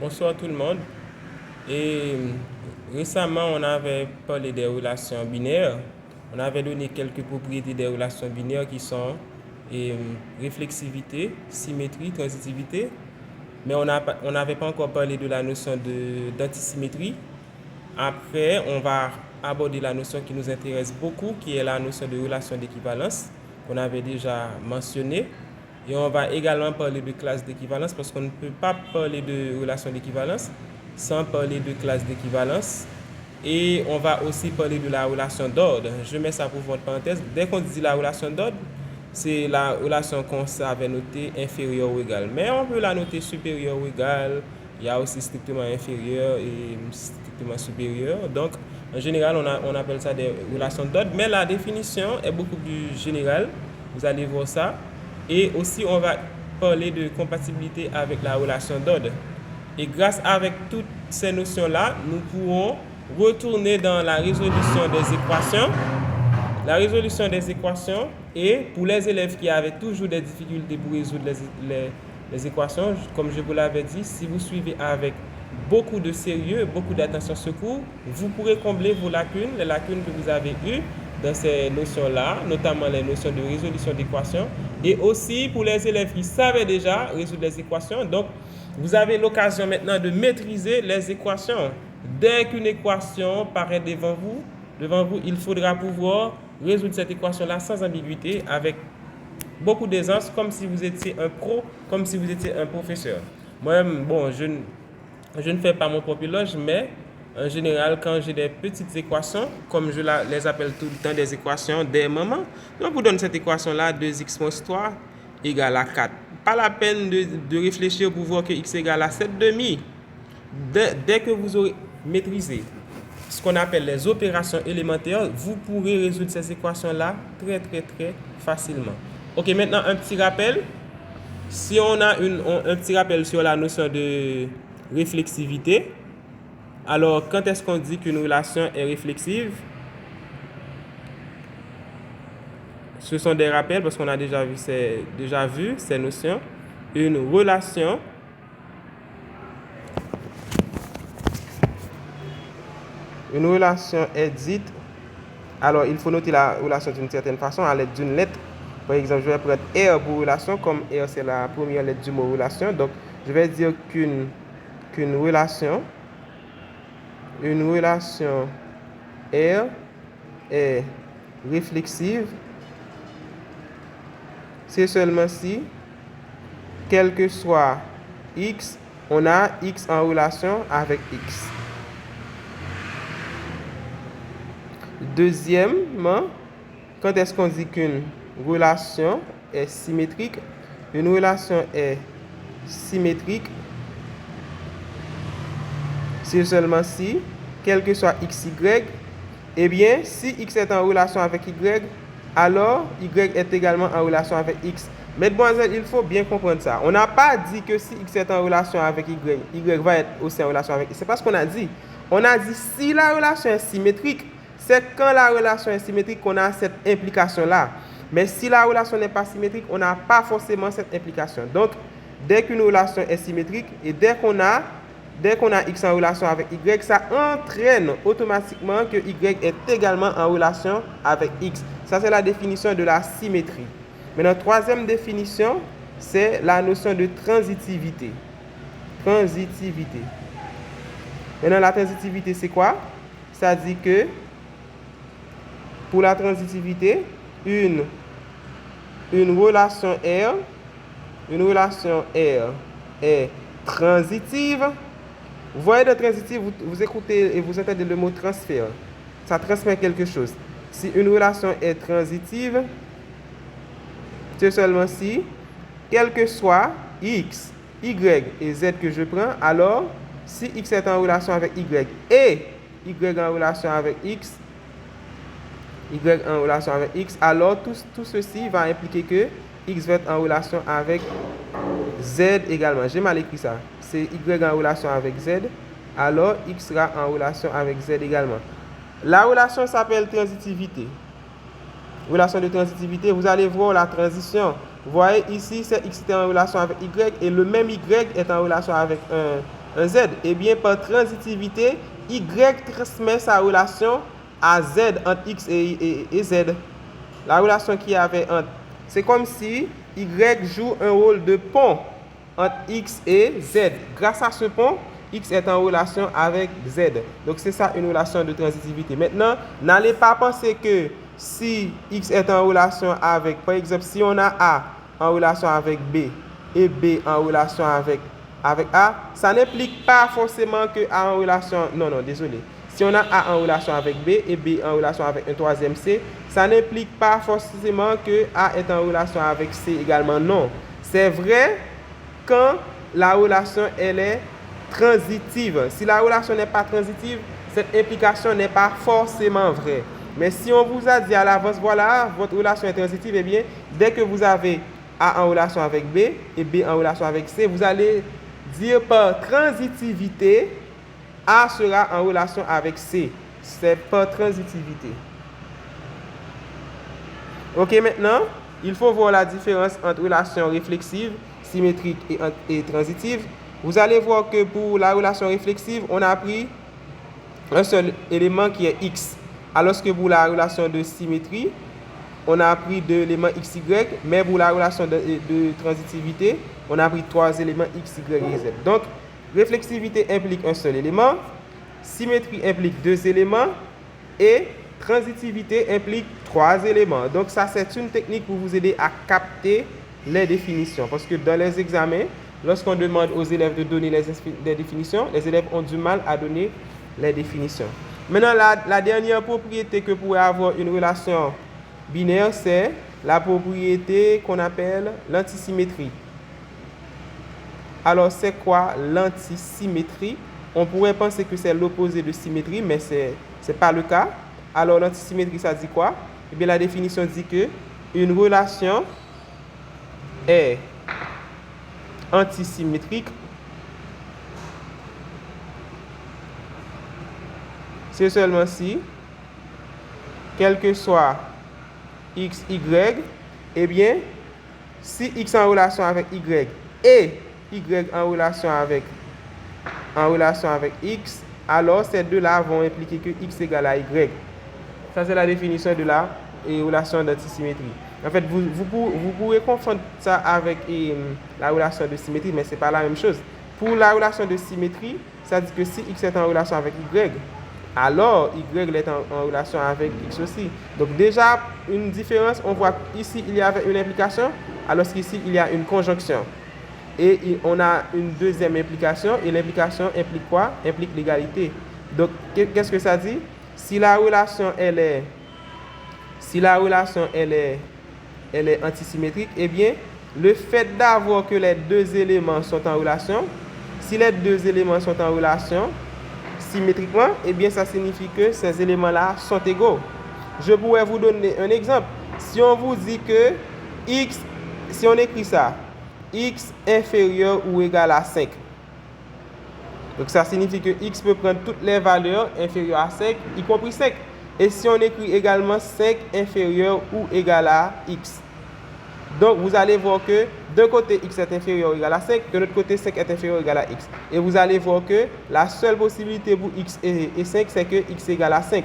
Bonsoir tout le monde. Et récemment, on avait parlé des relations binaires. On avait donné quelques propriétés des relations binaires qui sont et, réflexivité, symétrie, transitivité. Mais on n'avait pas encore parlé de la notion d'antisymétrie. Après, on va aborder la notion qui nous intéresse beaucoup, qui est la notion de relation d'équivalence, qu'on avait déjà mentionné. Et on va également parler de classe d'équivalence parce qu'on ne peut pas parler de relation d'équivalence sans parler de classe d'équivalence. Et on va aussi parler de la relation d'ordre. Je mets ça pour votre parenthèse. Dès qu'on dit la relation d'ordre, c'est la relation qu'on avait notée inférieure ou égale. Mais on peut la noter supérieure ou égale. Il y a aussi strictement inférieur et strictement supérieur. Donc, en général, on appelle ça des relations d'ordre. Mais la définition est beaucoup plus générale. Vous allez voir ça. Et aussi, on va parler de compatibilité avec la relation d'ordre. Et grâce avec toutes ces notions-là, nous pourrons retourner dans la résolution des équations. La résolution des équations, et pour les élèves qui avaient toujours des difficultés pour résoudre les équations, comme je vous l'avais dit, si vous suivez avec beaucoup de sérieux, beaucoup d'attention secours, vous pourrez combler vos lacunes, les lacunes que vous avez eues dans ces notions-là, notamment les notions de résolution d'équations, et aussi pour les élèves qui savaient déjà résoudre les équations. Donc, vous avez l'occasion maintenant de maîtriser les équations. Dès qu'une équation paraît devant vous, il faudra pouvoir résoudre cette équation-là sans ambiguïté, avec beaucoup d'aisance, comme si vous étiez un pro, comme si vous étiez un professeur. Moi, bon, je ne fais pas mon propre éloge, mais en général, quand j'ai des petites équations, comme je les appelle tout le temps des équations des mamans, on vous donne cette équation-là, 2x moins 3 égale à 4. Pas la peine de réfléchir pour voir que x égale à 7 demi. Dès que vous aurez maîtrisé ce qu'on appelle les opérations élémentaires, vous pourrez résoudre ces équations-là très facilement. Ok, maintenant un petit rappel. Si on a un petit rappel sur la notion de réflexivité, alors quand est-ce qu'on dit qu'une relation est réflexive? Ce sont des rappels parce qu'on a déjà vu ces notions. Une relation est dite. Alors, il faut noter la relation d'une certaine façon à l'aide d'une lettre. Par exemple, je vais prendre R pour relation, comme R c'est la première lettre du mot relation. Donc, je vais dire qu'une relation R est réflexive, c'est seulement si, quel que soit X, on a X en relation avec X. Deuxièmement, quand est-ce qu'on dit qu'une relation est symétrique? Une relation est symétrique, c'est seulement si, quel que soit x, y, eh bien, si x est en relation avec y, alors y est également en relation avec x. Mesdemoiselles, il faut bien comprendre ça. On n'a pas dit que si x est en relation avec y va être aussi en relation avec x. C'est pas ce qu'on a dit. On a dit si la relation est symétrique, c'est quand la relation est symétrique qu'on a cette implication-là. Mais si la relation n'est pas symétrique, on n'a pas forcément cette implication. Donc, dès qu'une relation est symétrique et dès qu'on a x en relation avec y, ça entraîne automatiquement que y est également en relation avec x. Ça, c'est la définition de la symétrie. Maintenant, troisième définition, c'est la notion de transitivité. Transitivité. Maintenant, la transitivité, c'est quoi? Ça dit que pour la transitivité, une relation R est transitive. Vous voyez de transitive, vous écoutez et vous entendez le mot transfert. Ça transmet quelque chose. Si une relation est transitive, c'est seulement si, quel que soit x, y et z que je prends, alors si x est en relation avec y et y en relation avec x, alors tout ceci va impliquer que x va être en relation avec z également. J'ai mal écrit ça. C'est y en relation avec z, alors x sera en relation avec z également. La relation s'appelle transitivité. Relation de transitivité, vous allez voir la transition. Vous voyez ici, c'est x est en relation avec y et le même y est en relation avec un Z. Eh bien, par transitivité, Y transmet sa relation à Z entre X et Z. La relation qu'il y avait entre... C'est comme si Y joue un rôle de pont entre X et Z. Grâce à ce pont, X est en relation avec Z. Donc, c'est ça une relation de transitivité. Maintenant, n'allez pas penser que si X est en relation avec, par exemple, si on a A en relation avec B et B en relation avec A, ça n'implique pas forcément que A en relation... Non, désolé. Si on a A en relation avec B et B en relation avec un troisième C, ça n'implique pas forcément que A est en relation avec C également. Non. C'est vrai quand la relation, elle est transitive. Si la relation n'est pas transitive, cette implication n'est pas forcément vraie. Mais si on vous a dit à l'avance, voilà, votre relation est transitive, eh bien, dès que vous avez A en relation avec B et B en relation avec C, vous allez dire par transitivité, A sera en relation avec C. C'est par transitivité. Ok, maintenant, il faut voir la différence entre relation réflexive, symétrique et transitive. Vous allez voir que pour la relation réflexive, on a pris un seul élément qui est X. Alors que pour la relation de symétrie, on a pris 2 éléments X, Y, mais pour la relation de transitivité, on a pris 3 éléments X, Y et Z. Donc, réflexivité implique un seul élément, symétrie implique 2 éléments et transitivité implique 3 éléments. Donc, ça, c'est une technique pour vous aider à capter les définitions. Parce que dans les examens, lorsqu'on demande aux élèves de donner les définitions, les élèves ont du mal à donner les définitions. Maintenant, la dernière propriété que pourrait avoir une relation binaire, c'est la propriété qu'on appelle l'antisymétrie. Alors, c'est quoi l'antisymétrie? On pourrait penser que c'est l'opposé de symétrie, mais ce n'est pas le cas. Alors, l'antisymétrie, ça dit quoi? Eh bien, la définition dit que une relation est antisymétrique c'est seulement si, quel que soit X, Y, eh bien, si X en relation avec Y et Y en relation avec X, alors ces deux-là vont impliquer que X égale à Y. Ça, c'est la définition de la relation d'antisymétrie. En fait, vous pourrez confondre ça avec la relation de symétrie, mais ce n'est pas la même chose. Pour la relation de symétrie, ça dit que si X est en relation avec Y, alors Y est en relation avec X aussi. Donc déjà, une différence, on voit ici, il y avait une implication, alors qu'ici, il y a une conjonction. Et on a une deuxième implication, et l'implication implique quoi? Implique l'égalité. Donc, qu'est-ce que ça dit? Si la relation, elle est antisymétrique, eh bien, le fait d'avoir que les deux éléments sont en relation, si les deux éléments sont en relation symétriquement, eh bien, ça signifie que ces éléments-là sont égaux. Je pourrais vous donner un exemple. Si on vous dit que X, si on écrit ça, X inférieur ou égal à 5. Donc, ça signifie que X peut prendre toutes les valeurs inférieures à 5, y compris 5. Et si on écrit également 5 inférieur ou égal à X. Donc, vous allez voir que d'un côté, X est inférieur ou égal à 5, de l'autre côté, 5 est inférieur ou égal à X. Et vous allez voir que la seule possibilité pour X et 5, c'est que X égale à 5.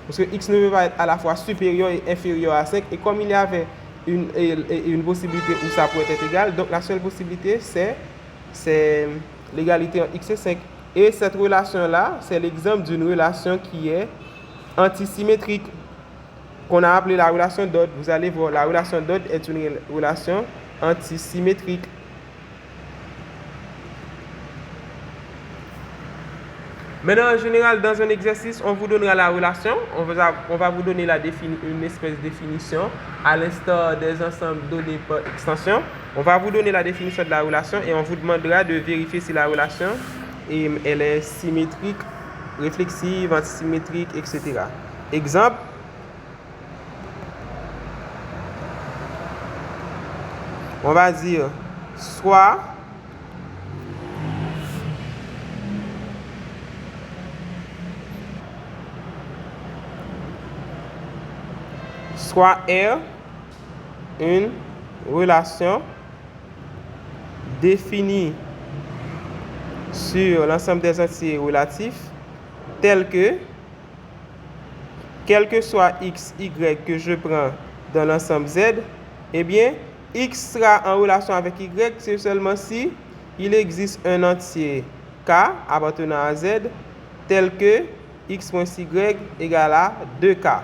Parce que X ne peut pas être à la fois supérieur et inférieur à 5. Et comme il y avait une possibilité où ça pourrait être égal, donc la seule possibilité, c'est l'égalité entre X et 5. Et cette relation-là, c'est l'exemple d'une relation qui est antisymétrique, qu'on a appelé la relation d'ordre. Vous allez voir, la relation d'ordre est une relation antisymétrique. Maintenant, en général, dans un exercice, on vous donnera la relation, on va vous donner une espèce de définition, à l'instar des ensembles donnés par extension. On va vous donner la définition de la relation et on vous demandera de vérifier si la relation elle est symétrique, réflexive, antisymétrique, etc. Exemple. On va dire soit R une relation définie sur l'ensemble des entiers relatifs tels que, quel que soit x, y que je prends dans l'ensemble Z, eh bien, x sera en relation avec y, c'est seulement si il existe un entier k appartenant à Z tel que x moins y égale à 2k.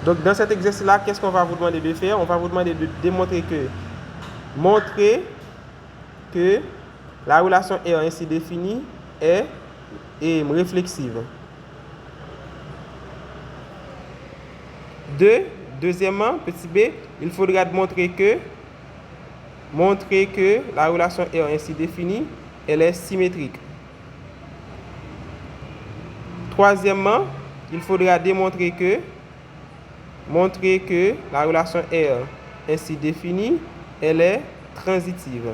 Donc, dans cet exercice-là, qu'est-ce qu'on va vous demander de faire? On va vous demander de démontrer que la relation R ainsi définie est réflexive. Deuxièmement, petit b, il faudra montrer que la relation R ainsi définie, elle est symétrique. Troisièmement, il faudra démontrer que la relation R ainsi définie, elle est transitive.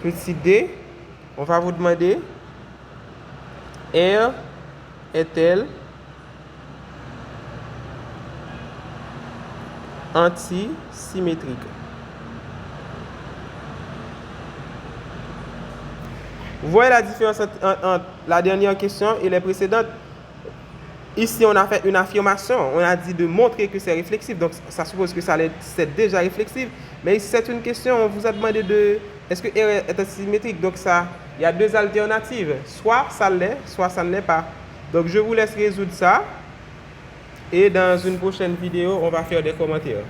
Petit d, on va vous demander R est-elle antisymétrique? Vous voyez la différence entre la dernière question et les précédentes? Ici, on a fait une affirmation. On a dit de montrer que c'est réflexif. Donc, ça suppose que c'est déjà réflexif. Mais ici, c'est une question. On vous a demandé est-ce que R est asymétrique? Donc, il y a deux alternatives. Soit ça l'est, soit ça ne l'est pas. Donc, je vous laisse résoudre ça. Et dans une prochaine vidéo, on va faire des commentaires.